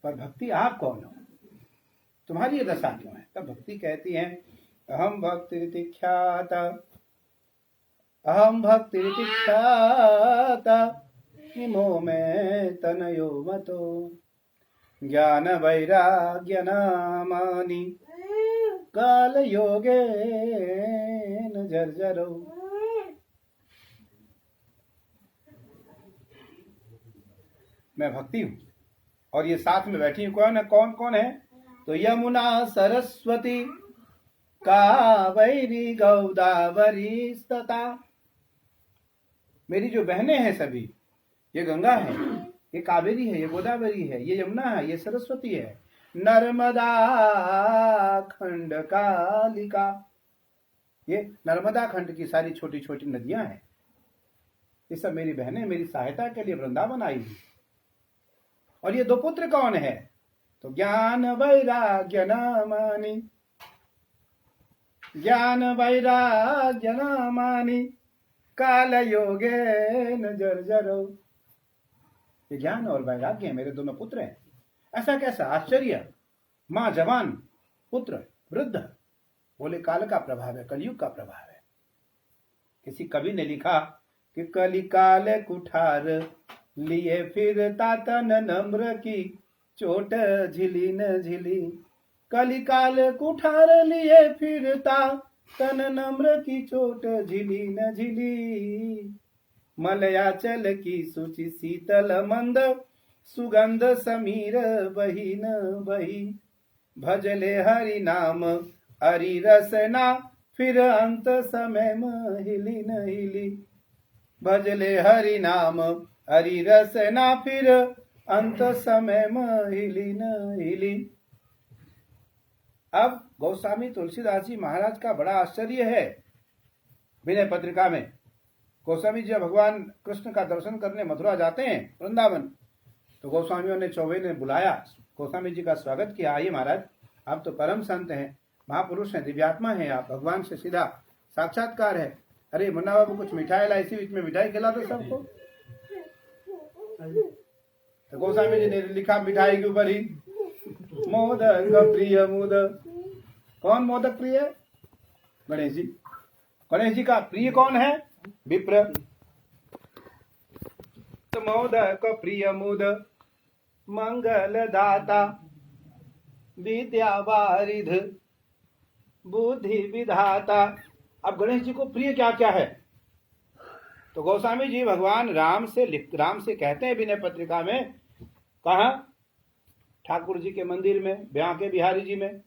पर भक्ति आप कौन हो, तुम्हारी ये दशा क्यों है? तब भक्ति कहती है अहम भक्ति ख्याता, अहम भक्ति ख्याता, इमो में तनयो मतो, ज्ञान वैराग्य नामानि काल योगे न जर्जरो। मैं भक्ति हूं और ये साथ में बैठी कौन है? कौन कौन है? तो यमुना सरस्वती कावेरी गोदावरी तथा, मेरी जो बहनें हैं सभी, ये गंगा है, ये कावेरी है, ये गोदावरी है, ये यमुना है, ये सरस्वती है, नर्मदा खंड कालिका, ये नर्मदा खंड की सारी छोटी छोटी नदियां हैं। ये सब मेरी बहनें मेरी सहायता के लिए वृंदावन आई। और ये दो पुत्र कौन है? तो ज्ञान वैराग्य नामानि, ज्ञान वैराग्य नामानि काल योगे न जर्जरो। ये ज्ञान और वैराग्य मेरे दोनों पुत्र हैं। ऐसा कैसा आश्चर्य! मां जवान, पुत्र वृद्ध। बोले काल का प्रभाव है, कलयुग का प्रभाव है। किसी कवि ने लिखा कि कली काल कुठार लिए फिरता तन नम्र की चोट झिली न झिली, कली काल कुठार लिए फिरता तन नम्र की चोट झिली न झिली, मलयाचल की सूची शीतल मंद सुगंध समीर बही न बही, भजले हरि नाम हरि रसना फिर अंत समय में हिली न हिली, भजले हरि नाम हरि रसना फिर अंत समय में हिली न हिली। अब गोस्वामी तुलसीदास जी महाराज का बड़ा आश्चर्य है। विनय पत्रिका में गोस्वामी जी भगवान कृष्ण का दर्शन करने मथुरा जाते हैं, वृंदावन, तो गोस्वामियों ने चौबे ने बुलाया, गोस्वामी जी का स्वागत किया। आइए महाराज, आप तो परम संत हैं, महापुरुष हैं, दिव्यात्मा हैं, आप भगवान से सीधा साक्षात्कार है। अरे मुन्ना बाबू कुछ मिठाई लाई, इसी बीच में मिठाई खिला दो सबको। तो गोस्वामी जी ने लिखा मिठाई के ऊपर ही मोदक प्रिय मोदक। कौन मोदक प्रिय? गणेश जी। गणेश जी का प्रिय कौन है? विप्र। तो मोदक प्रिय मोदक मंगल दाता विद्या वारिध बुद्धि विधाता। अब गणेश जी को प्रिय क्या क्या है? तो गोस्वामी जी भगवान राम से कहते हैं विनय पत्रिका में, कहा ठाकुर जी के मंदिर में, ब्याके बिहारी जी में,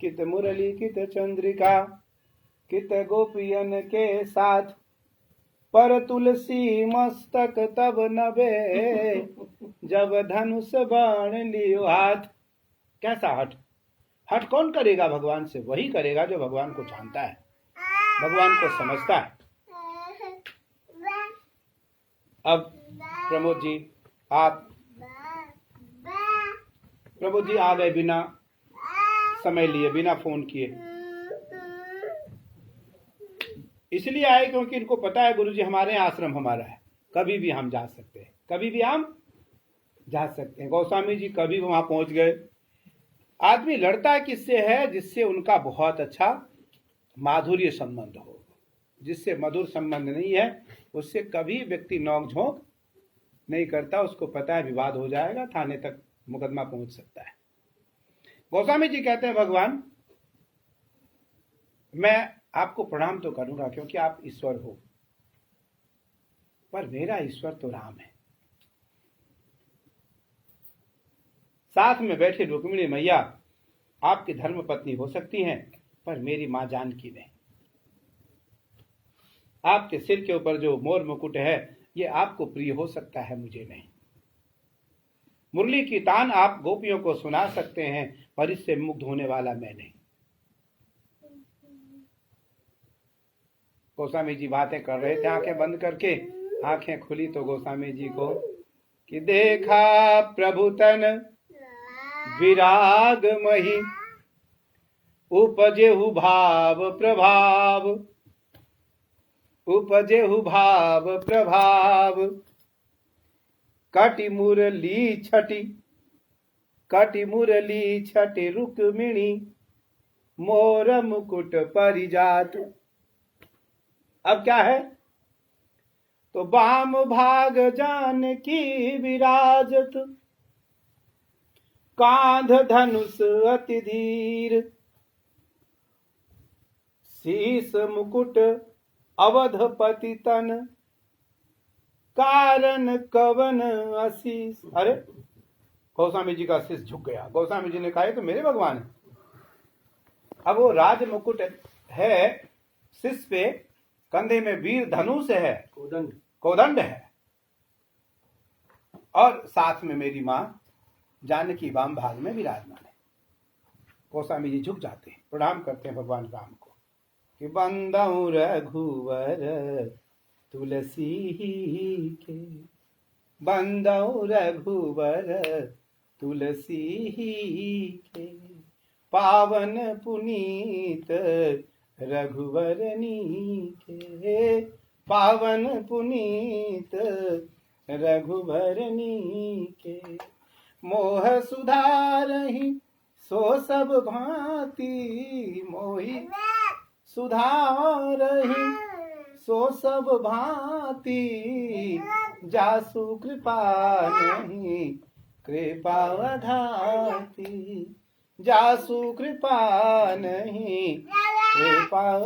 कित मुरली कित चंद्रिका कित गोपियन के साथ, पर तुलसी मस्तक तब नबे जब धनुष बाण लियो हाथ। कैसा हट? हट कौन करेगा भगवान से? वही करेगा जो भगवान को जानता है, भगवान को समझता है। अब प्रमोद जी आ गए बिना समय लिए, बिना फोन किए। इसलिए आए क्योंकि इनको पता है गुरुजी हमारे आश्रम हमारा है, कभी भी हम जा सकते हैं, कभी भी हम जा सकते हैं। गोस्वामी जी कभी वहां पहुंच गए। आदमी लड़ता किससे है? जिससे उनका बहुत अच्छा माधुर्य संबंध हो। जिससे मधुर संबंध नहीं है उससे कभी व्यक्ति नोक झोंक नहीं करता। उसको पता है विवाद हो जाएगा, थाने तक मुकदमा पहुंच सकता है। गोस्वामी जी कहते हैं भगवान मैं आपको प्रणाम तो करूंगा क्योंकि आप ईश्वर हो, पर मेरा ईश्वर तो राम है। साथ में बैठे रुक्मिणी मैया आपकी धर्म पत्नी हो सकती हैं, पर मेरी मां जानकी नहीं। आपके सिर के ऊपर जो मोर मुकुट है ये आपको प्रिय हो सकता है, मुझे नहीं। मुरली की तान आप गोपियों को सुना सकते हैं, पर इससे मुग्ध होने वाला मैं नहीं। गोस्वामी जी बातें कर रहे थे आंखें बंद करके। आंखें खुली तो गोस्वामी जी को कि देखा प्रभु तन विराग मही, उपजेहु भाव प्रभाव, उपजेहु भाव प्रभाव, कटि मुरली छटी कटि मुरली छटि रुक्मिणी, मोर मुकुट परिजात। अब क्या है? तो बाम भाग जानकी विराजत, कांध धनुष अति धीर, शीस मुकुट अवधपति तन, कारण कवन आशीष। अरे गोस्वामी जी का शीश झुक गया। गोस्वामी जी ने कहा तो मेरे भगवान है। अब वो राज मुकुट है शीश पे, कंधे में वीर धनुष है, कोदंड है, और साथ में मेरी मां जानकी वाम भाग में विराजमान है। गोस्वामी जी झुक जाते हैं, प्रणाम करते हैं भगवान राम को कि बंदौ रघुवर तुलसी के, बंदौ रघुवर तुलसी के, पावन पुनीत रघुवरनी के, पावन पुनीत रघुवरनी के। मोह सुधारहि सो सब भांति, मोहि सुधारहि सो सब भांति, जासु कृपा नहीं कृपा धाती, जासु कृपा नहीं कृपा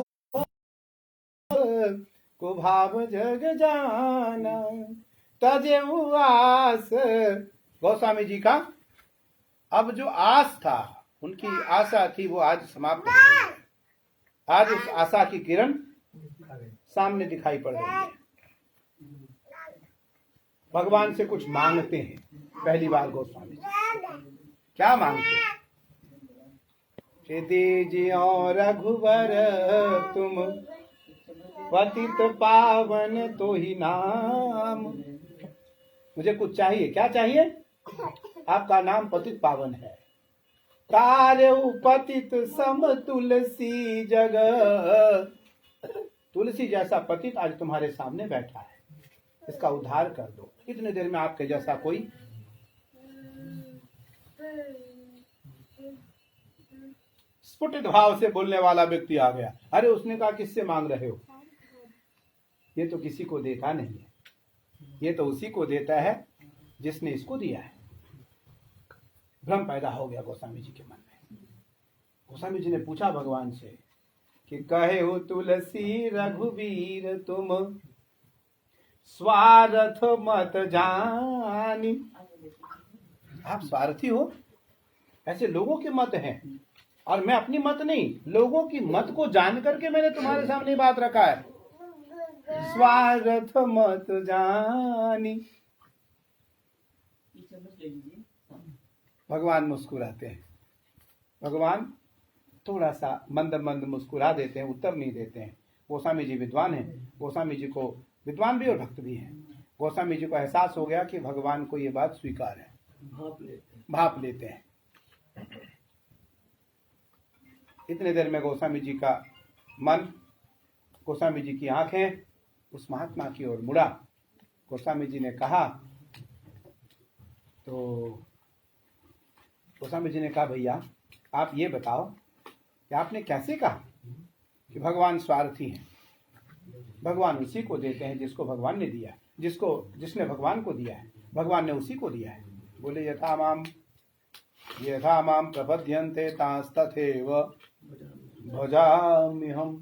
को भाव जग जाना, तजे आस। गोस्वामी जी का अब जो आस था, उनकी आशा थी, वो आज समाप्त हो गई है। आज उस आशा की किरण सामने दिखाई पड़ रही है। भगवान से कुछ मांगते हैं। पहली बार गोस्वामी जी क्या मांगते हैं? दीजियो रघुवर तुम पतित पावन तो ही नाम। मुझे कुछ चाहिए। क्या चाहिए? आपका नाम पतित पावन है। तारऊ पतित सम तुलसी जग, तुलसी जैसा पतित आज तुम्हारे सामने बैठा है, इसका उद्धार कर दो। इतने देर में आपके जैसा कोई स्फुटित भाव से बोलने वाला व्यक्ति आ गया। अरे उसने कहा किससे मांग रहे हो? ये तो किसी को देता नहीं है, ये तो उसी को देता है जिसने इसको दिया है। भ्रम पैदा हो गया गोस्वामी जी के मन में। गोस्वामी जी ने पूछा भगवान से कि कहे हो तुलसी रघुवीर तुम स्वार्थ मत जानी। आप स्वार्थी हो, ऐसे लोगों के मत हैं, और मैं अपनी मत नहीं, लोगों की मत को जान करके मैंने तुम्हारे सामने बात रखा है। स्वार्थ मत जानी। भगवान मुस्कुराते हैं। भगवान थोड़ा सा मंद मंद मुस्कुरा देते हैं, उत्तर नहीं देते हैं। गोस्वामी जी विद्वान हैं, गोस्वामी जी को विद्वान भी और भक्त भी हैं। गोस्वामी जी को एहसास हो गया कि भगवान को ये बात स्वीकार है, भाप लेते हैं। इतने देर में गोस्वामी जी का मन, गोस्वामी जी की आंखें उस महात्मा की ओर मुड़ा। गोस्वामी जी ने कहा, तो गोस्वामी जी ने कहा भैया आप ये बताओ कि आपने कैसे कहा कि भगवान स्वार्थी हैं? भगवान उसी को देते हैं जिसको भगवान ने दिया है, जिसने भगवान को दिया है, भगवान ने उसी को दिया है। बोले यथा माम प्रपद्यन्ते तांस्तथैव भजाम्यहम्।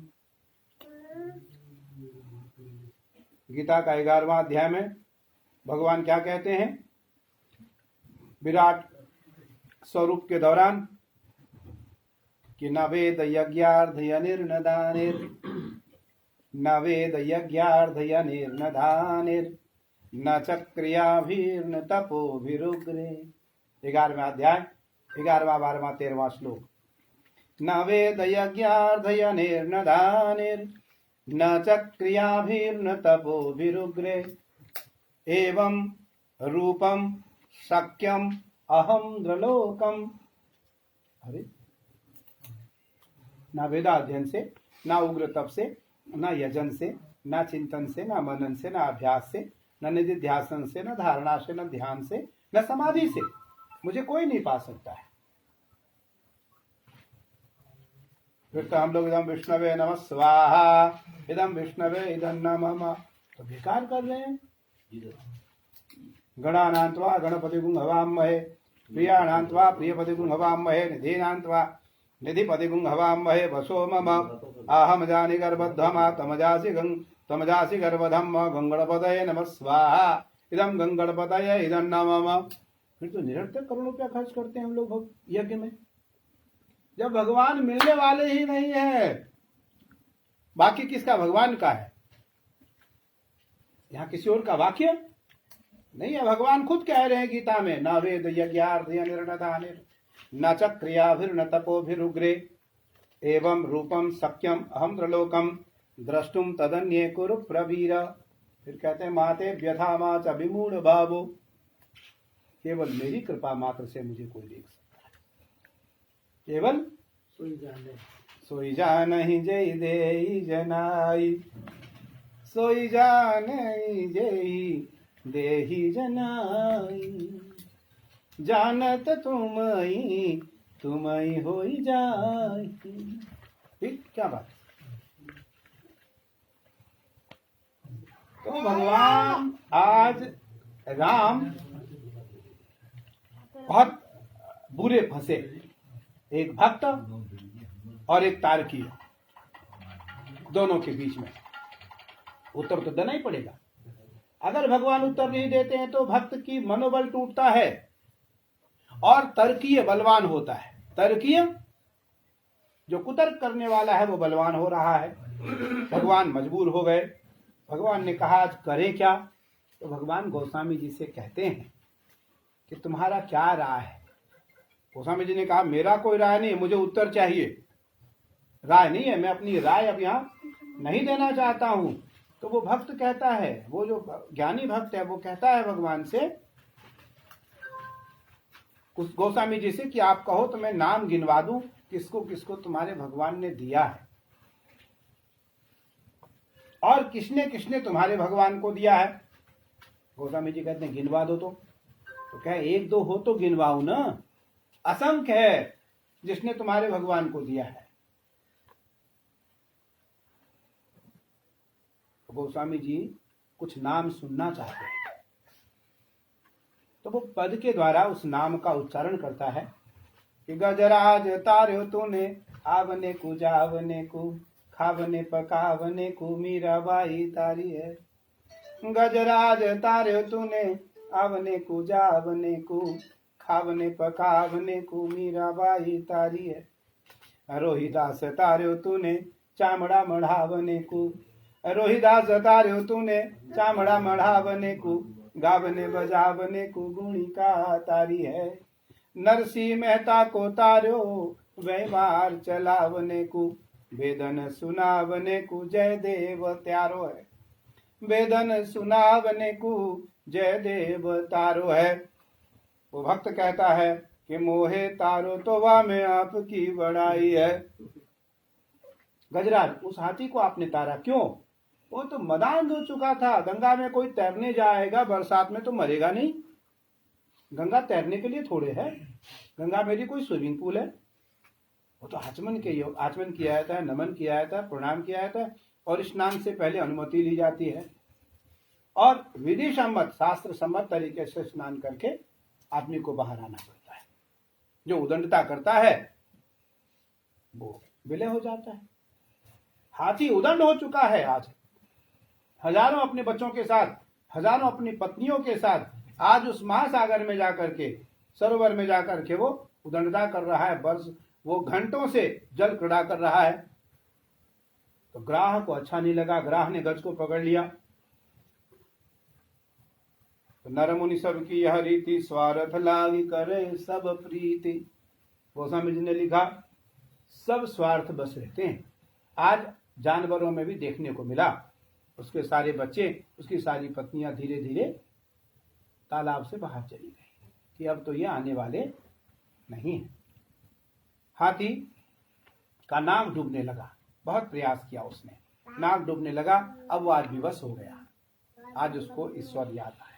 गीता का 11वां अध्याय में भगवान क्या कहते हैं? विराट स्वरूप के दौरान कि न वेद यज्ञार्धयनिर्न दानिर, न वेद यज्ञार्धयनिर्न दानिर, न च क्रियाभिर्न तपोभिरुग्रे। 11वां अध्याय 11वां 12वां 13वां श्लोक। न वेद यज्ञार्धयनिर्न दानिर, न च क्रियाभिर्न तपोभिरुग्रे, एवं रूपम शक्यम अहम द्रलोकम। अरे ना वेदाध्ययन से, ना उग्र तप से, ना यजन से, ना चिंतन से, ना मनन से, ना अभ्यास से, न निधिध्यासन से, न धारणा से, न ध्यान से, न समाधि से, मुझे कोई नहीं पा सकता है। फिर तो हम लोग इदम विष्णवे नमः स्वाहा, इदम विष्णवे इदम नमः, तो बेकार कर रहे हैं। गणानान्त्वा गणपति गुं हवामहे, प्रियाणान्त्वा प्रियपति गुं हवामहे, निधीनान्त्वा निधिपति गुं हवामहे, वसो मम आहम जानि गर्भध्वमा तमजासि गर्भधम गंगणपतये नमः स्वाहा, इदम गंगणपतये इदम नमः। फिर तो निरंतर करोड़ों रुपया खर्च करते हैं हम लोग यज्ञ में, जब भगवान मिलने वाले ही नहीं है। बाकी किसका? भगवान का है। यहाँ किसी और का वाक्य नहीं है। भगवान खुद कह रहे हैं गीता में, न वेद यज्ञार्थनिर्णतानिर न च क्रियाभिर्न तपोभिरुग्रे एवं रूपम सख्यम अहम त्रिलोकम द्रष्टुम तदन्ये कुरु प्रवीर। फिर कहते हैं माते व्यथा मा च विमूढ़ भावो, केवल मेरी कृपा मात्र से मुझे कोई देख सकता है। केवल सोई जानहि जय देई जनाई, सोई जानहि जय देहि जनाई, जानत तुमई होई जाई। ठीक, क्या बात। तो भगवान आज राम बहुत बुरे फंसे, एक भक्त और एक तारकीय, दोनों के बीच में। उत्तर तो देना ही पड़ेगा। अगर भगवान उत्तर नहीं देते हैं तो भक्त की मनोबल टूटता है और तर्कीय बलवान होता है। तर्कीय जो कुतर्क करने वाला है वो बलवान हो रहा है। भगवान मजबूर हो गए। भगवान ने कहा आज करे क्या? तो भगवान गोस्वामी जी से कहते हैं कि तुम्हारा क्या राय है? गोस्वामी जी ने कहा मेरा कोई राय नहीं, मुझे उत्तर चाहिए। राय नहीं है, मैं अपनी राय अब यहाँ नहीं देना चाहता हूं। तो वो भक्त कहता है, वो जो ज्ञानी भक्त है वो कहता है भगवान से, उस गोस्वामी जी से, कि आप कहो तो मैं नाम गिनवा दूं किसको किसको तुम्हारे भगवान ने दिया है और किसने किसने तुम्हारे भगवान को दिया है। गोस्वामी जी कहते हैं गिनवा दो। तो कहे एक दो हो तो गिनवाऊ ना, असंख्य है जिसने तुम्हारे भगवान को दिया है। गोस्वामी जी कुछ नाम सुनना चाहते हैं, तो वो पद के द्वारा उस नाम का उच्चारण करता है कि गजराज तार्यो तूने, आवने को जावने को, खावने पकावने को, मीराबाई तारी है। गजराज तार्यो तूने, आवने को जावने को, खावने पकावने को, मीराबाई तारी है। रोहिदास तार्यो तूने, चामड़ा मढ़ावने को, रोहिदास तार्यो तूने, चामड़ा मढ़ावने को, गावने बजावने को, गुणिका तारी है। नरसिंह मेहता को तार्यो, व्यवहार चलावने को, वेदन सुनावने को, जय देव त्यारो है। वेदन सुनावने को, जय देव तारो है। वो भक्त कहता है कि मोहे तारो तो वाह में आपकी बड़ाई है। गजराज, उस हाथी को आपने तारा क्यों? वो तो मदान हो चुका था। गंगा में कोई तैरने जाएगा बरसात में तो मरेगा नहीं। गंगा तैरने के लिए थोड़े है, गंगा मेरी कोई स्विमिंग पूल है। वो तो आचमन किया जाता है, नमन किया जाता है, प्रणाम किया जाता है और स्नान से पहले अनुमति ली जाती है और विधि सम्मत, शास्त्र सम्मत तरीके से स्नान करके आदमी को बाहर आना पड़ता है। जो उदंडता करता है वो विलय हो जाता है। हाथी उदंड हो चुका है आज, हजारों अपने बच्चों के साथ, हजारों अपनी पत्नियों के साथ आज उस महासागर में जाकर के, सरोवर में जाकर के वो उदंडता कर रहा है। वर्ष वो घंटों से जल क्रीड़ा कर रहा है। तो ग्राह को अच्छा नहीं लगा, ग्राह ने गज को पकड़ लिया। तो नर मुनि सब की यह रीति, स्वार्थ लागी करे सब प्रीति। गोस्वामी जी ने लिखा सब स्वार्थ बस रहते हैं। आज जानवरों में भी देखने को मिला, उसके सारे बच्चे, उसकी सारी पत्नियां धीरे धीरे तालाब से बाहर चली गई कि अब तो ये आने वाले नहीं है। हाथी का नाक डूबने लगा, बहुत प्रयास किया उसने, नाक डूबने लगा। अब वो आज विवश हो गया। आज उसको ईश्वर याद आया,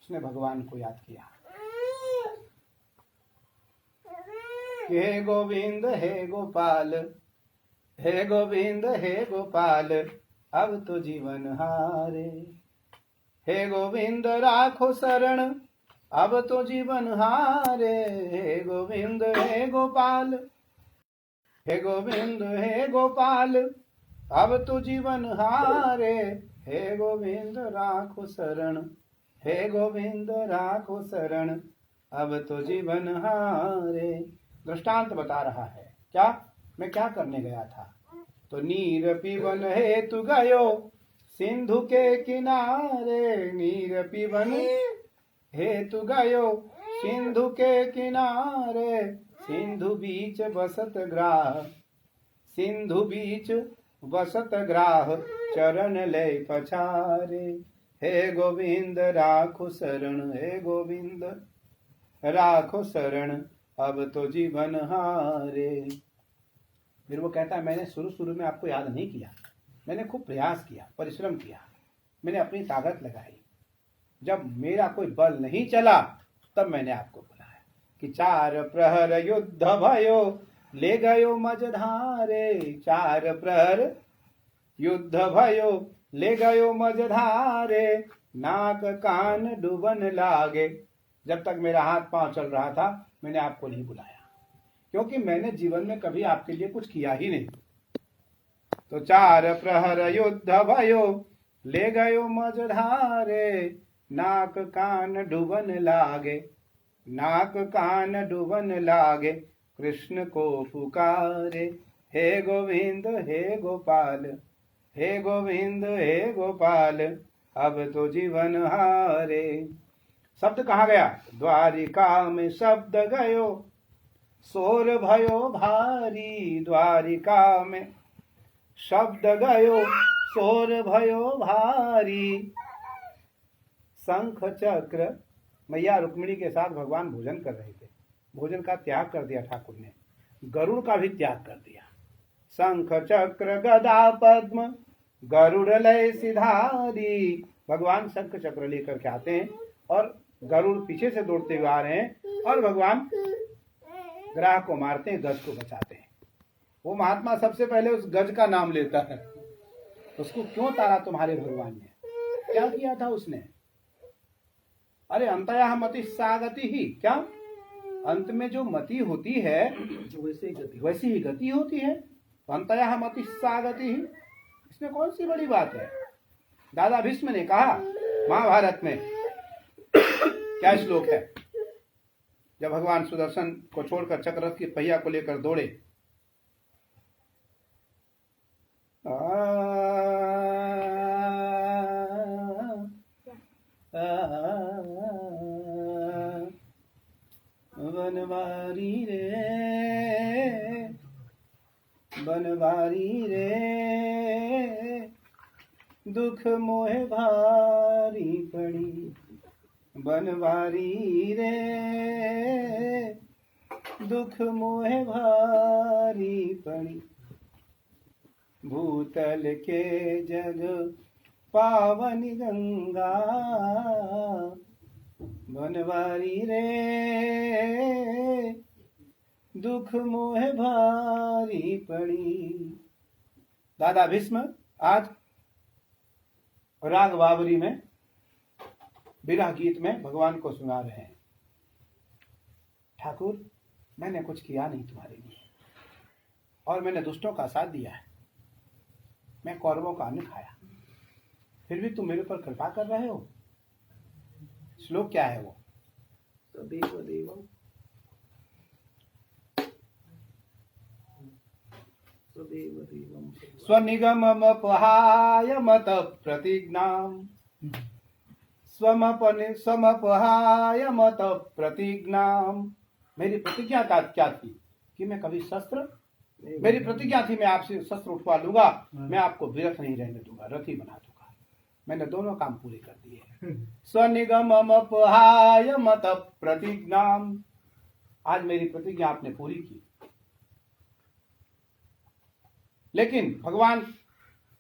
उसने भगवान को याद किया हे गोविंद हे गोपाल, हे गोविंद हे गोपाल, अब तो जीवन हारे। हे गोविंद राखो शरण, अब तो जीवन हारे। हे गोविंद हे गोपाल, हे गोविंद हे गोपाल, अब तो जीवन हारे। हे गोविंद राखो शरण, हे गोविंद राखो शरण, अब तो जीवन हारे। दृष्टांत बता रहा है। क्या? मैं क्या करने गया था? तो नीर पीवन हेतु गयो सिंधु के किनारे। नीर पीवन हेतु गयो सिंधु के किनारे। सिंधु बीच बसत ग्राह, सिंधु बीच बसत ग्राह, चरण ले पछारे। हे गोविंद राखो शरण, हे गोविंद राखो शरण, अब तो जीवन हारे। फिर वो कहता है, मैंने शुरू में आपको याद नहीं किया, मैंने खूब प्रयास किया, परिश्रम किया, मैंने अपनी ताकत लगाई। जब मेरा कोई बल नहीं चला तब मैंने आपको बुलाया कि चार प्रहर युद्ध भयो ले गयो मझधारे। चार प्रहर युद्ध भयो ले गयो मझधारे, नाक कान डूबन लागे। जब तक मेरा हाथ पांव चल रहा था मैंने आपको नहीं बुलाया, क्योंकि मैंने जीवन में कभी आपके लिए कुछ किया ही नहीं। तो चार प्रहर युद्ध भयो ले गयो मझधारे, नाक कान डूबन लागे, नाक कान डूबन लागे, कृष्ण को पुकारे। हे गोविंद हे गोपाल, हे गोविंद हे गोपाल, अब तो जीवन हारे। शब्द कहाँ गया? द्वारिका में शब्द गयो शोर भयो भारी। द्वारिका में शब्द गयो शोर भयो भारी। शंख चक्र, मैया रुक्मिणी के साथ भगवान भोजन कर रहे थे, भोजन का त्याग कर दिया ठाकुर ने, गरुड़ का भी त्याग कर दिया। शंख चक्र गदा पद्म गरुड़ लय सिधारी। भगवान शंख चक्र लेकर के आते हैं और गरुड़ पीछे से दौड़ते हुए आ रहे हैं और भगवान ग्राह को मारते हैं, गज को बचाते हैं। वो महात्मा सबसे पहले उस गज का नाम लेता है। उसको क्यों तारा तुम्हारे भगवान ने? क्या किया था उसने? अरे अंतया मति सागति ही, क्या अंत में जो मति होती है वैसी ही गति होती है। अंतया मति सागति ही, इसमें कौन सी बड़ी बात है? दादा भीष्म ने कहा महाभारत में, क्या श्लोक है? जब भगवान सुदर्शन को छोड़कर चक्ररथ की पहिया को लेकर दौड़े, बनवारी रे बनवारी रे, दुख मोह भारी पड़ी। बनवारी रे दुख मोह भारी पड़ी। भूतल के जग पावनी गंगा, बनवारी रे दुख मोह भारी पड़ी। दादा भीष्म आज राग बावरी में विरह गीत में भगवान को सुना रहे हैं। ठाकुर, मैंने कुछ किया नहीं तुम्हारे लिए और मैंने दुष्टों का साथ दिया है, मैं कौरवों का अन्न खाया, फिर भी तुम मेरे पर कृपा कर रहे हो। श्लोक क्या है वो? सदैव देवम स्वनिगममपहाय मत प्रतिज्ञाम्, समपहाय मत प्रतिज्ञाम्। मेरी प्रतिज्ञा क्या थी कि मैं कभी शस्त्र, मेरी प्रतिज्ञा थी मैं आपसे शस्त्र उठवा लूंगा, मैं आपको विरथ नहीं रहने दूंगा, रथी बना दूंगा। मैंने दोनों काम पूरे कर दिए। स्वनिगममपहाय मत प्रतिज्ञाम्, आज मेरी प्रतिज्ञा आपने पूरी की। लेकिन भगवान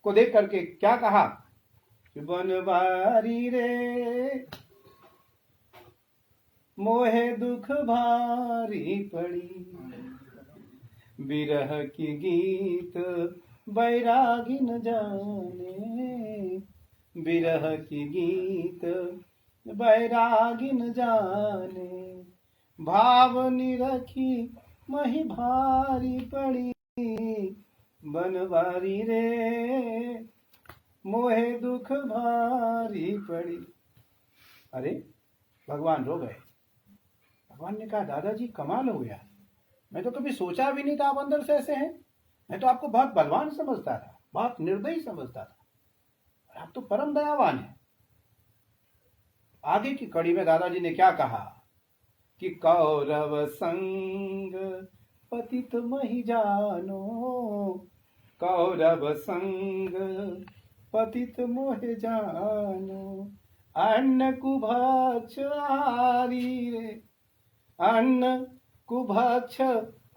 को देख करके क्या कहा? बनवारी रे मोहे दुख भारी पड़ी। विरह की गीत बैरागी न जाने, विरह की गीत बैरागी न जाने, भाव निरखी मही भारी पड़ी, बनवारी रे मोहे दुख भारी पड़ी। अरे भगवान रो गए। भगवान ने कहा दादाजी कमाल हो गया, मैं तो कभी सोचा भी नहीं था आप अंदर से ऐसे हैं। मैं तो आपको बहुत बलवान समझता था, बहुत निर्दयी समझता था, और आप तो परम दयावान हैं। आगे की कड़ी में दादाजी ने क्या कहा कि कौरव संग पतित मही जानो, कौरव संग पतित मोह जानो, अन्न कुभक्ष आहारी रे, अन्न कुभक्ष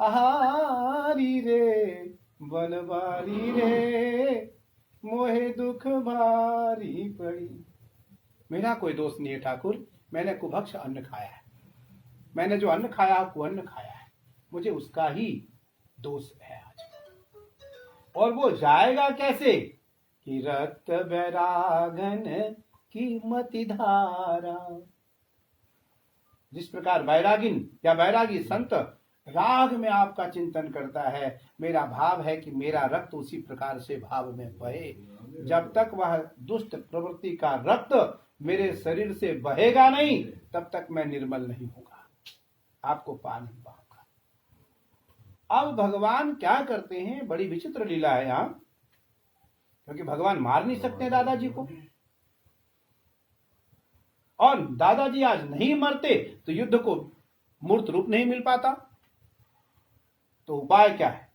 आहारी रे, बनवारी रे मोहे दुख भारी पड़ी। मेरा कोई दोष नहीं है ठाकुर, मैंने कुभक्ष अन्न खाया है, मैंने जो अन्न खाया कुअन्न खाया है, मुझे उसका ही दोष है आज। और वो जाएगा कैसे कि रक्त बैरागन की मति धारा। जिस प्रकार बैरागिन या बैरागी संत राग में आपका चिंतन करता है, मेरा भाव है कि मेरा रक्त उसी प्रकार से भाव में बहे। जब तक वह दुष्ट प्रवृत्ति का रक्त मेरे शरीर से बहेगा नहीं, तब तक मैं निर्मल नहीं होगा, आपको पा नहीं पाऊंगा। अब भगवान क्या करते हैं, बड़ी विचित्र लीला है यहाँ, क्योंकि भगवान मार नहीं सकते दादाजी को, और दादाजी आज नहीं मरते तो युद्ध को मूर्त रूप नहीं मिल पाता। तो उपाय क्या है?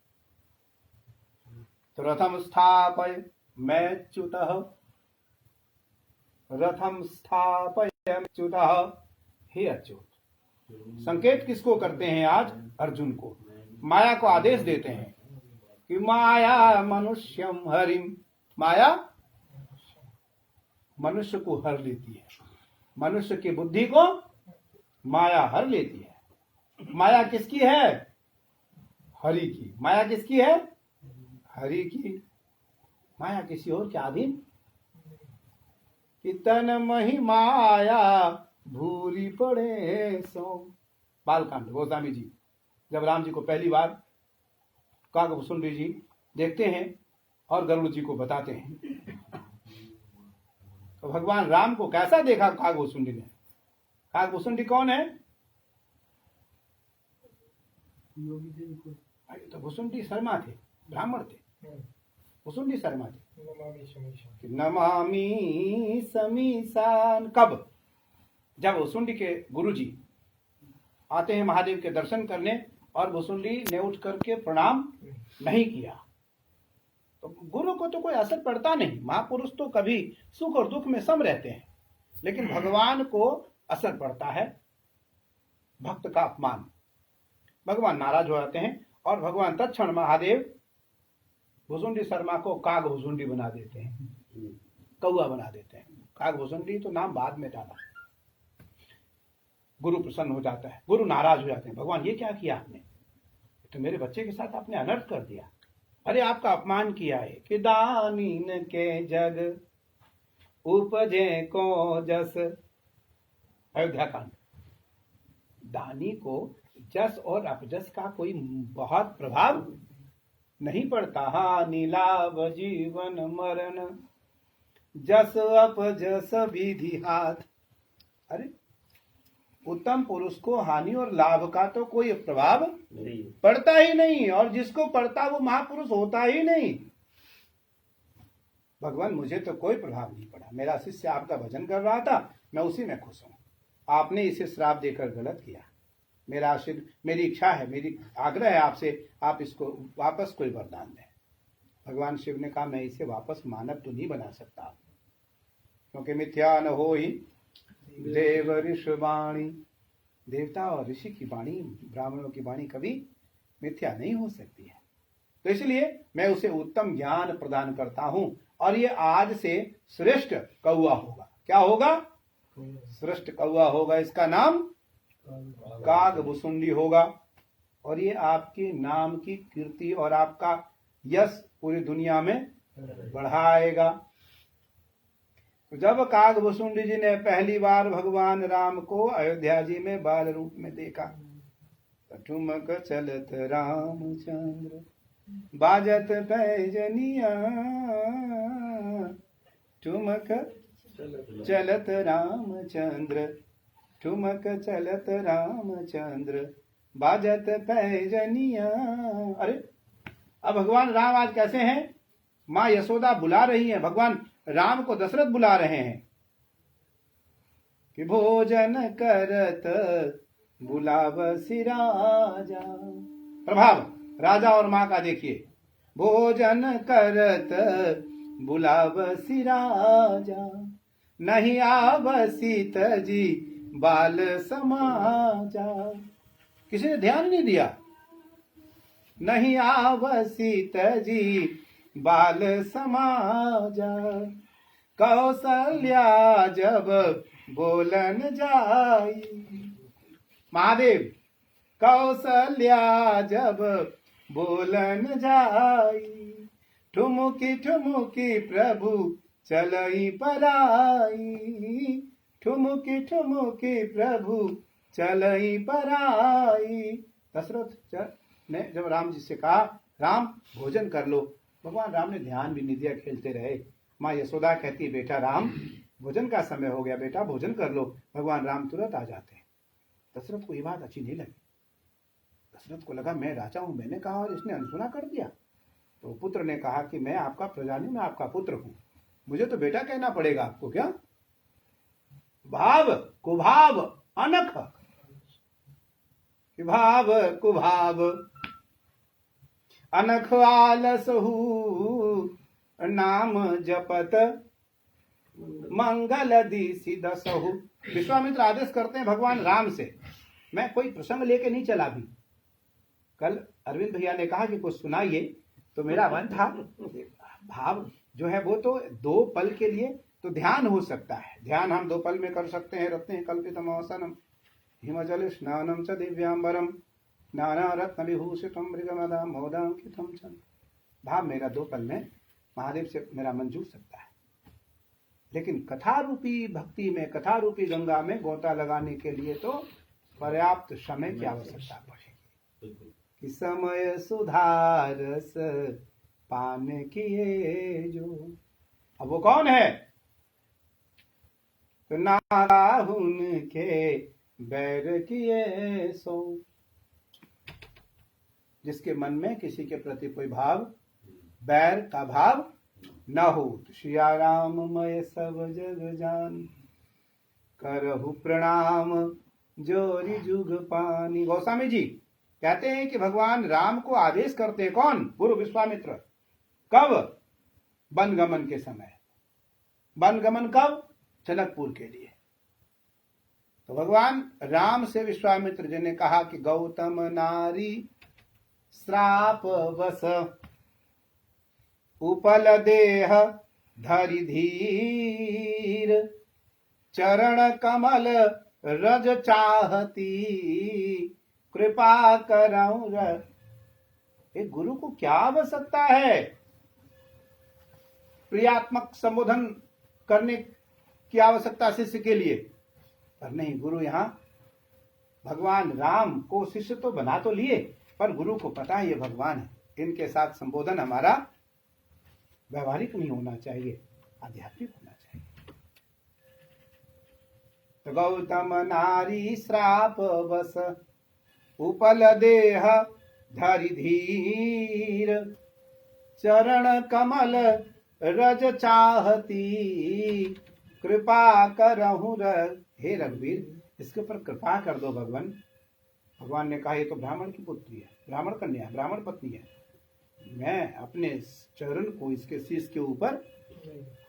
तो रथम स्थापय मैच्युतः, रथम स्थापय मैच्युतः, हे अच्युत। संकेत किसको करते हैं आज? अर्जुन को। माया को आदेश देते हैं कि माया मनुष्यम हरिम, माया मनुष्य को हर लेती है, मनुष्य की बुद्धि को माया हर लेती है। माया किसकी है? हरि की। माया किसकी है? हरि की। माया किसी और के अधीन? कि तन मही माया भूरी पड़े सो। बालकांड गोस्वामी जी जब राम जी को पहली बार काकभूषुंडी जी देखते हैं और गरुड़ जी को बताते हैं, तो भगवान राम को कैसा देखा काकभूषुंडी ने? काकभूषुंडी कौन है? तो भुसुंडी शर्मा थे, ब्राह्मण थे, भुसुंडी शर्मा थे। नमामि समीसान। कब? जब भुसुंडी के गुरुजी आते हैं महादेव के दर्शन करने और भुसुंडी ने उठ करके प्रणाम नहीं किया, तो गुरु को तो कोई असर पड़ता नहीं। महापुरुष तो कभी सुख और दुख में सम रहते हैं, लेकिन भगवान को असर पड़ता है भक्त का अपमान। भगवान नाराज हो जाते हैं और भगवान तत्क्षण महादेव भुसुंडी शर्मा को काकभूषुंडी बना देते हैं, कौआ बना देते हैं। काकभूषुंडी तो नाम बाद में डाला। गुरु प्रसन्न हो जाता है, गुरु नाराज हो जाते हैं। भगवान ये क्या किया आपने? तो मेरे बच्चे के साथ आपने अनर्थ कर दिया। अरे आपका अपमान किया है कि दानीन के जग उपजे को जस। अयोध्या कांड। दानी को जस और अपजस का कोई बहुत प्रभाव नहीं पड़ता। हानि लाभ जीवन मरण जस अपजस विधि हाथ। अरे उत्तम पुरुष को हानि और लाभ का तो कोई प्रभाव नहीं पड़ता ही नहीं, और जिसको पड़ता वो महापुरुष होता ही नहीं। भगवान मुझे तो कोई प्रभाव नहीं पड़ा, मेरा शिष्य आपका भजन कर रहा था, मैं उसी में खुश हूं। आपने इसे श्राप देकर गलत किया। मेरा मेरी इच्छा है, मेरी आग्रह है आपसे, आप इसको वापस कोई वरदान दें। भगवान शिव ने कहा मैं इसे वापस मानव तो नहीं बना सकता, क्योंकि मिथ्या न हो ही देव ऋषि वाणी। देवता और ऋषि की वाणी, ब्राह्मणों की वाणी कभी मिथ्या नहीं हो सकती है। तो इसलिए मैं उसे उत्तम ज्ञान प्रदान करता हूं, और ये आज से श्रेष्ठ कौआ होगा। क्या होगा? श्रेष्ठ कौआ होगा। इसका नाम काकभूषुंडी होगा। और ये आपके नाम की कीर्ति और आपका यश पूरी दुनिया में बढ़ाएगा। तो जब कागभूषुंडी जी ने पहली बार भगवान राम को अयोध्या जी में बाल रूप में देखा, तो ठुमक चलत रामचंद्र बाजत पैजनिया, ठुमक चलत रामचंद्र, ठुमक चलत रामचंद्र बाजत पैजनिया। अरे अब भगवान राम आज कैसे हैं? माँ यशोदा बुला रही है, भगवान राम को दशरथ बुला रहे हैं कि भोजन करत बुलावसी राजा। प्रभाव राजा और माँ का देखिए, भोजन करत बुलावसी राजा, नहीं आवसी तजी बाल समाजा। किसी ने ध्यान नहीं दिया, नहीं आवसी तजी बाल समाजा। कौशल्या जब बोलन जाई, महादेव कौशल्या जब बोलन जाई, ठुमुकी ठुमुकी प्रभु चलई पराई, ठुमुकी ठुमुकी प्रभु चलई पराई। दशरथ ने जब राम जी से कहा राम भोजन कर लो, भगवान राम ने ध्यान भी नहीं दिया, खेलते रहे। माँ यशोदा कहती है बेटा राम भोजन का समय हो गया, बेटा भोजन कर लो। भगवान राम तुरंत आ जाते हैं। दशरथ को ये बात अच्छी नहीं लगी। दशरथ को लगा मैं राजा हूं, मैंने कहा और इसने अनसुना कर दिया। तो पुत्र ने कहा कि मैं आपका प्रजा नहीं, मैं आपका पुत्र हूं, मुझे तो बेटा कहना पड़ेगा आपको। क्या भाव कुभाव अनख, भाव कुभाव अनख आलसहु, नाम जपत मंगल दिसि दसहु। विश्वामित्र आदेश करते हैं भगवान राम से, मैं कोई प्रसंग लेके नहीं चला भी। कल अरविंद भैया ने कहा कि कुछ सुनाइए, तो मेरा मन था भाव जो है वो तो 2 पल के लिए तो ध्यान हो सकता है, ध्यान हम 2 पल में कर सकते हैं। रत्ने कल्पितम अवसनम हिमजल स्नानम च दिव्यांबरम नाना रत्न विभूषितम मृगमदा मोदांकितम च। भाव मेरा 2 पल में महादेव से मेरा मन जुड़ सकता है, लेकिन कथा रूपी भक्ति में, कथा रूपी गंगा में गोता लगाने के लिए तो पर्याप्त समय की आवश्यकता पड़ेगी। कि समय सुधारस पान किए जो, अब वो कौन है? तो नाहुन के बैर किए सो, जिसके मन में किसी के प्रति कोई भाव, बैर का भाव न हो। तो श्रिया राम मय सब जग जान, करहु प्रणाम जोरी जुग पानी। गोस्वामी जी कहते हैं कि भगवान राम को आदेश करते हैं कौन? गुरु विश्वामित्र। कब? वनगमन के समय। वनगमन कब? जनकपुर के लिए। तो भगवान राम से विश्वामित्र जी ने कहा कि गौतम नारी श्राप बस, उपल देह धरि धीर, चरण कमल रज चाहती, कृपा करऊं। एक गुरु को क्या आवश्यकता है? प्रियात्मक संबोधन करने की आवश्यकता शिष्य के लिए, पर नहीं, गुरु यहाँ भगवान राम को शिष्य तो बना तो लिए, पर गुरु को पता है ये भगवान है, इनके साथ संबोधन हमारा व्यवहारिक नहीं होना चाहिए, आध्यात्मिक होना चाहिए। तो गौतम नारी श्राप बस, उपल देह धरि धीर, चरण कमल रज चाहती, कृपा करहु। हे रघुवीर, इसके ऊपर कृपा कर दो भगवान। भगवान ने कहा ये तो ब्राह्मण की पुत्री है, ब्राह्मण कन्या है, ब्राह्मण पत्नी है, मैं अपने चरण को इसके शीश के ऊपर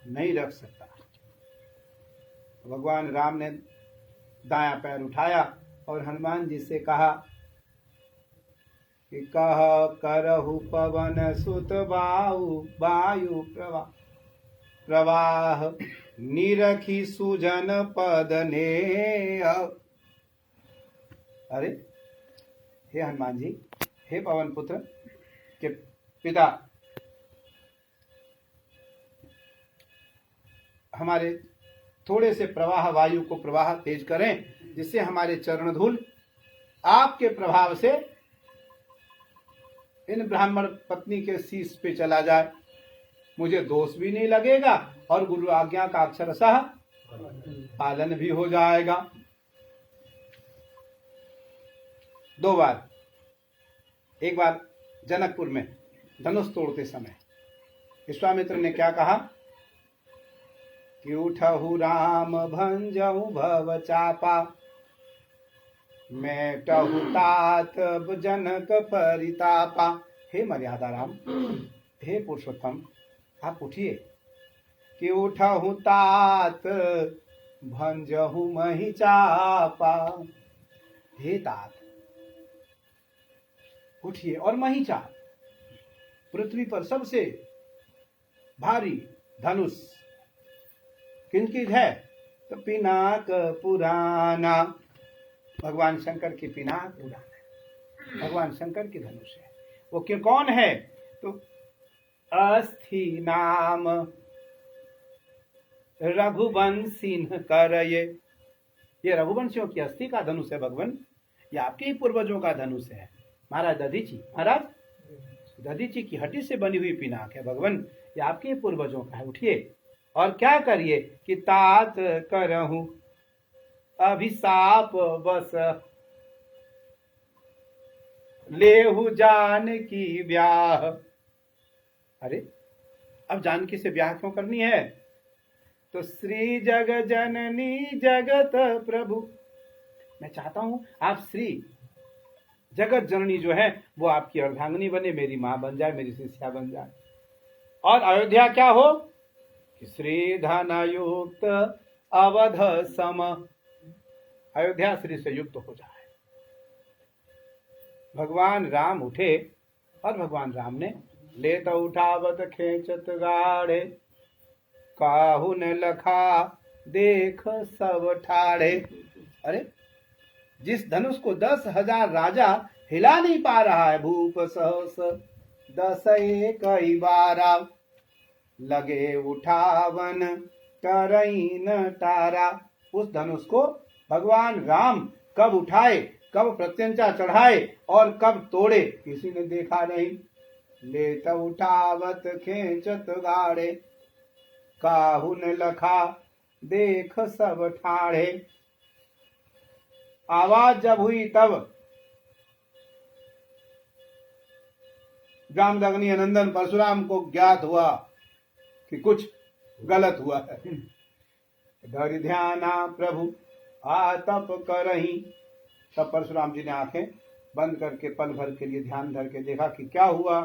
नहीं रख सकता। भगवान राम ने दायां पैर उठाया और हनुमान जी से कहा कि कह करहु पवन सुत वायु प्रवाह, निरखी सुजन पद ने। अरे हे हनुमान जी, हे पवन पुत्र के पिता, हमारे थोड़े से प्रवाह वायु को प्रवाह तेज करें, जिससे हमारे चरण धूल आपके प्रभाव से इन ब्राह्मण पत्नी के शीश पे चला जाए, मुझे दोष भी नहीं लगेगा और गुरु आज्ञा का अक्षरशः पालन भी हो जाएगा। 2 बार, एक बार जनकपुर में धनुष तोड़ते समय विश्वामित्र ने क्या कहा कि उठहु राम भंजहु भव चापा, मैं टहु तात जनक परितापा। हे मर्यादा राम, हे पुरुषोत्तम, आप उठिए कि उठहु तात भंजहु मही चापा। हे तात उठिए और मही चाप, पृथ्वी पर सबसे भारी धनुष किनकी है? तो पिनाक पुराना, भगवान शंकर की पिनाक पुराण है, भगवान शंकर की धनुष है। वो क्यों कौन है? तो अस्थि नाम रघुवंशी कर, ये रघुवंशियों की अस्थि का धनुष है भगवान, ये आपके ही पूर्वजों का धनुष है। महाराज दधीची, महाराज दधीची की हड्डी से बनी हुई पिनाक है भगवान, ये आपके ही पूर्वजों का है। उठिए और क्या करिए कि तात करहूं अभिशाप बस, लेहु जानकी ब्याह। अरे अब जानकी से ब्याह क्यों करनी है? तो श्री जग जननी जगत प्रभु, मैं चाहता हूं आप श्री जगत जननी जो है वो आपकी अर्धांगिनी बने, मेरी मां बन जाए, मेरी शिष्या बन जाए। और अयोध्या क्या हो कि श्री धनयुक्त अवध सम, अयोध्या श्री से युक्त हो जाए। भगवान राम उठे और भगवान राम ने लेत उठावत खेचत गाड़े, काहू ने लखा देख सब ठाड़े। अरे जिस धनुष को 10,000 राजा हिला नहीं पा रहा है, भूप सहस 10 कई बारा, लगे उठावन करईन तारा। उस धनुष को भगवान राम कब उठाए, कब प्रत्यंचा चढ़ाए और कब तोड़े, किसी ने देखा नहीं। लेत उठावत खेचत गाड़े, काहू ने लखा देख सब ठाड़े। आवाज जब हुई तब जामदग्नि नंदन परशुराम को ज्ञात हुआ कि कुछ गलत हुआ है। धरि ध्याना प्रभु आतप करही, तब परशुराम जी ने आंखें बंद करके पल भर के लिए ध्यान धर के देखा कि क्या हुआ।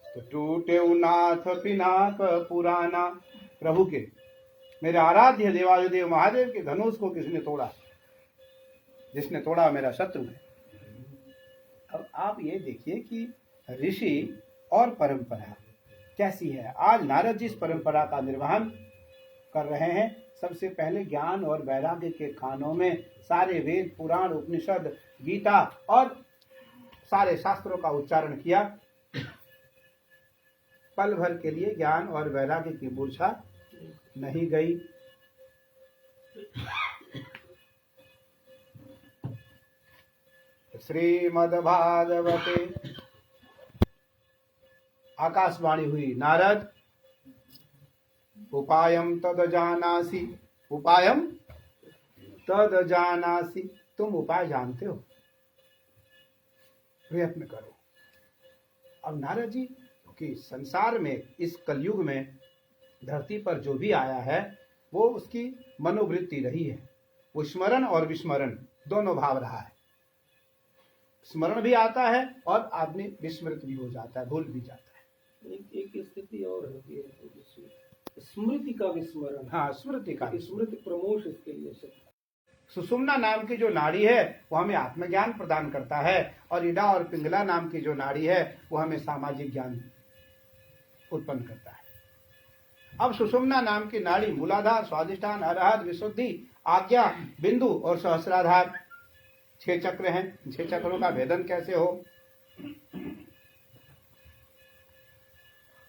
तो टूटे नाथ पिनाक पुराना, प्रभु के मेरे आराध्य देवाधिदेव महादेव के धनुष को किसने तोड़ा? जिसने तोड़ा मेरा शत्रु है। अब आप ये देखिए कि ऋषि और परंपरा कैसी है। आज नारद जी इस परंपरा का निर्वहन कर रहे हैं। सबसे पहले ज्ञान और वैराग्य के खानों में सारे वेद, पुराण, उपनिषद, गीता और सारे शास्त्रों का उच्चारण किया। पल भर के लिए ज्ञान और वैराग्य की मूर्छा नहीं गई। श्रीमद्भागवते आकाशवाणी हुई, नारद उपायम तद जानासी, उपायम तद जानासी, तुम उपाय जानते हो, प्रयत्न करो। अब नारद जी कि संसार में इस कलयुग में धरती पर जो भी आया है वो उसकी मनोवृत्ति रही है, वो स्मरण और विस्मरण दोनों भाव रहा है। स्मरण भी आता है और आदमी विस्मृत भी हो जाता है, भूल भी जाता है। एक स्थिति और होती है स्मृति का विस्मरण। हाँ, स्मृति का स्मृति प्रमोश इसके लिए सुषुम्ना नाम की जो नाड़ी है वो हमें आत्मज्ञान प्रदान करता है और इडा और पिंगला नाम की जो नाड़ी है वो हमें सामाजिक ज्ञान उत्पन्न करता है। अब सुषुम्ना नाम की नाड़ी मूलाधार, स्वादिष्ठान, अरहत, विशुद्धि, आज्ञा, बिंदु और सहस्राधार 6 चक्र हैं, 6 चक्रों का भेदन कैसे हो?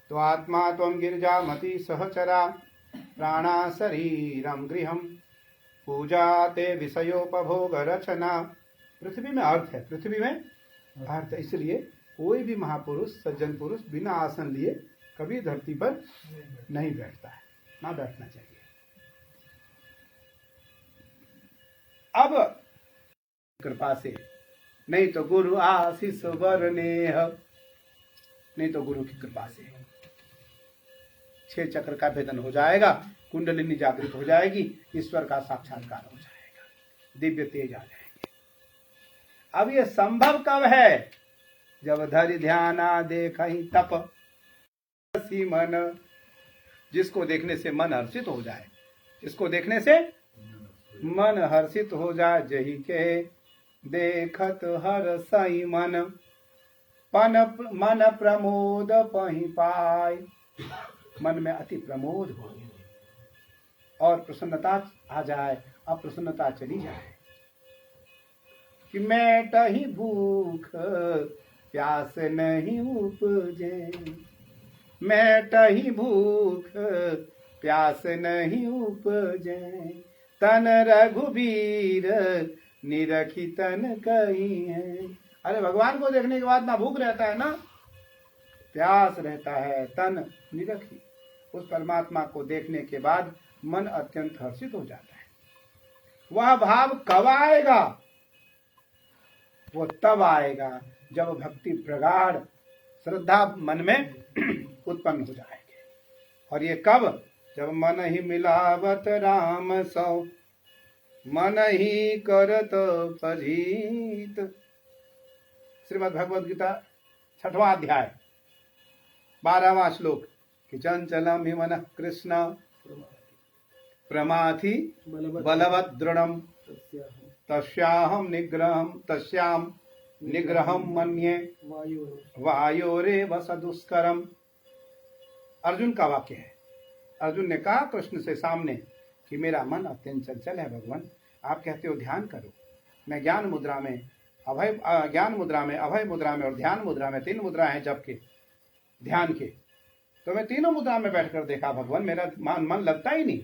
तो आत्मा त्वं गिरिजा मति सहचरा प्राणा शरीरम गृहम पूजा ते विषयोपभोग रचना। पृथ्वी में अर्थ है, पृथ्वी में अर्थ है। इसलिए कोई भी महापुरुष, सज्जन पुरुष बिना आसन लिए कभी धरती पर नहीं बैठता है, ना बैठना चाहिए। अब कृपा से, नहीं तो गुरु आशीष वरनेह, नहीं तो गुरु की कृपा से 6 चक्र का भेदन हो जाएगा, कुंडलिनी जागृत हो जाएगी, ईश्वर का साक्षात्कार हो जाएगा, दिव्य तेज आ जाएंगे। अब ये संभव कब है? जब धरि ध्याना देखहि तप सी मन, जिसको देखने से मन हर्षित हो जाए, जिसको देखने से मन हर्षित हो जाए, जही के देखत हर सही मन मन प्रमोद पहि पाए। मन में अति प्रमोद हो और प्रसन्नता आ जाए, अब प्रसन्नता चली जाए कि मैं भूख प्यास नहीं उपजे, मैं भूख प्यास नहीं उपजे, तन रघुबीर निरखी तन कहीं है। अरे भगवान को देखने के बाद ना भूख रहता है ना प्यास रहता है, तन निरखी। उस परमात्मा को देखने के बाद मन अत्यंत हर्षित हो जाता है। वह भाव कब आएगा? वो तब आएगा जब भक्ति प्रगाढ़ श्रद्धा मन में उत्पन्न हो जाएगी। और ये कब? जब मन ही मिलावत राम सौ, मन ही करत पजीत। श्रीमद् भगवद गीता 6वां अध्याय 12वां श्लोक कि चंचलम हि मनः कृष्ण प्रमाथि बलवत् दृढ़म तस्याहम निग्रहम मन्ये वायोरेव सदुष्करम। अर्जुन का वाक्य है। अर्जुन ने कहा कृष्ण से सामने कि मेरा मन अत्यंत चंचल है भगवान, आप कहते हो ध्यान करो। मैं ज्ञान मुद्रा में, अभय मुद्रा में और ध्यान मुद्रा में, 3 मुद्रा है जब के ध्यान के, तो मैं तीनों मुद्रा में बैठकर देखा भगवान, मेरा मन लगता ही नहीं।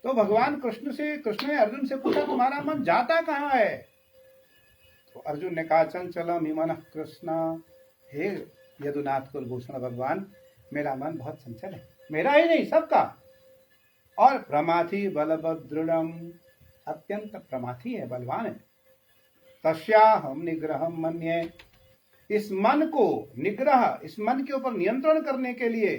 तो भगवान कृष्ण ने अर्जुन से पूछा तुम्हारा मन जाता कहाँ है? तो अर्जुन ने कहा चंचलम हि मनः कृष्ण, हे यदुनाथ कुलभूषण भगवान, मेरा मन बहुत चंचल है, मेरा ही नहीं सबका। और प्रमाथि बलभद्रुडम, अत्यंत प्रमाथी है, बलवान है। तस्याहम निग्रहम मन्ये, इस मन को निग्रह, इस मन के ऊपर नियंत्रण करने के लिए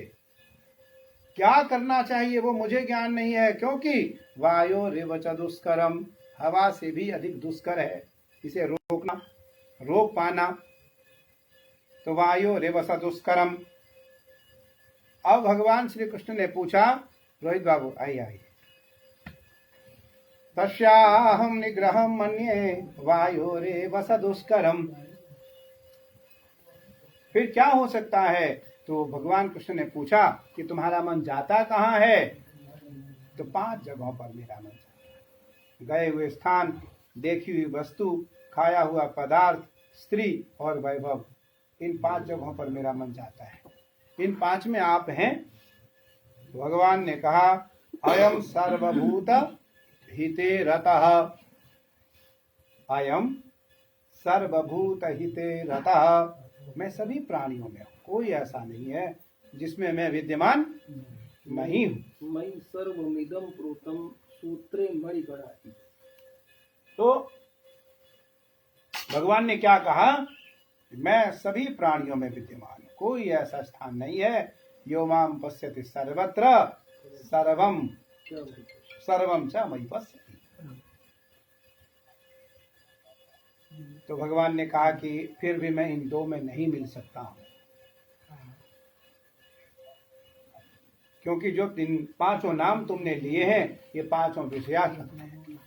क्या करना चाहिए वो मुझे ज्ञान नहीं है, क्योंकि वायो रेवच दुष्करम, हवा से भी अधिक दुष्कर है इसे रोकना, रोक पाना। तो वायो रेवच दुष्करम। अब भगवान श्री कृष्ण ने पूछा, रोहित बाबू आइए, तस्याहम निग्रहम मन्ये वायोरेव दुष्करम, फिर क्या हो सकता है? तो भगवान कृष्ण ने पूछा कि तुम्हारा मन जाता कहाँ है? तो 5 जगहों पर मेरा मन जाता है। गए हुए स्थान, देखी हुई वस्तु, खाया हुआ पदार्थ, स्त्री और वैभव, इन 5 जगहों पर मेरा मन जाता है। इन 5 में आप हैं। भगवान ने कहा अयम सर्वभूत हिते रतः, अयम सर्वभूत हिते रतः, मैं सभी प्राणियों में हूँ, कोई ऐसा नहीं है जिसमें मैं विद्यमान नहीं हूँ। मयि सर्वमिदं प्रोतम सूत्रे मणिगणा। तो भगवान ने क्या कहा? मैं सभी प्राणियों में विद्यमान हूँ, कोई ऐसा स्थान नहीं है। यो माम पश्यति सर्वत्र सर्वम च मयि पश्यति। तो भगवान ने कहा कि फिर भी मैं इन 2 में नहीं मिल सकता हूं, क्योंकि जो 5 नाम तुमने लिए हैं ये 5 विषयासक्त हैं,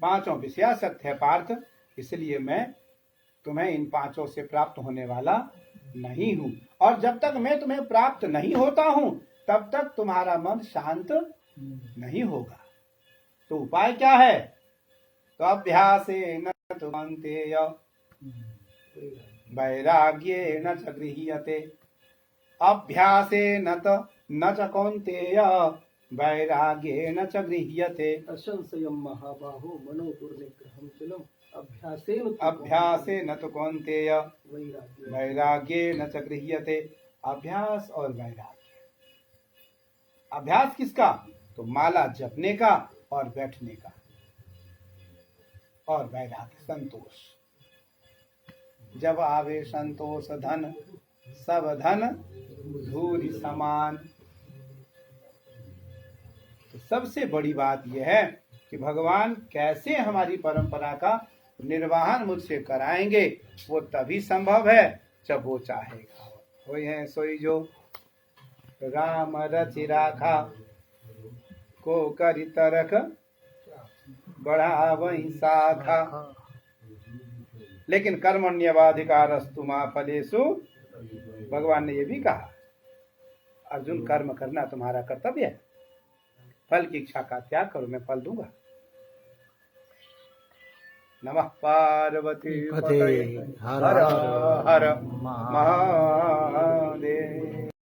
5 विषयासक्त है पार्थ, इसलिए मैं तुम्हें इन 5 से प्राप्त होने वाला नहीं हूं। और जब तक मैं तुम्हें प्राप्त नहीं होता हूं तब तक तुम्हारा मन शांत नहीं होगा। तो उपाय क्या है? तो अभ्यासेन तु कौन्तेय वैराग्येण च गृह्यते। अभ्यासेन न च कौन्तेय वैराग्येण च गृह्यते। असंशयं महाबाहो मनोदुर्निग्रहं चलम् अभ्यासेन तु कौन्तेय वैराग्य वैराग्येन च गृह्यते। अभ्यास और वैराग्य। अभ्यास किसका? तो माला जपने का और बैठने का। और वैराग्य संतोष। जब आवे संतोष धन, सब धन धूलि समान। तो सबसे बड़ी बात यह है कि भगवान कैसे हमारी परंपरा का निर्वहन मुझसे कराएंगे, वो तभी संभव है जब वो चाहेगा। वही है सोई जो राम रचि राखा, को करि तरख बढ़ा वही शाखा। लेकिन कर्मण्यवाधिकारस्तु मा फलेषु, भगवान ने ये भी कहा अर्जुन कर्म करना तुम्हारा कर्तव्य है, फल की इच्छा का त्याग करो, मैं फल दूंगा। नमः पार्वती पतये हर हर महादेव।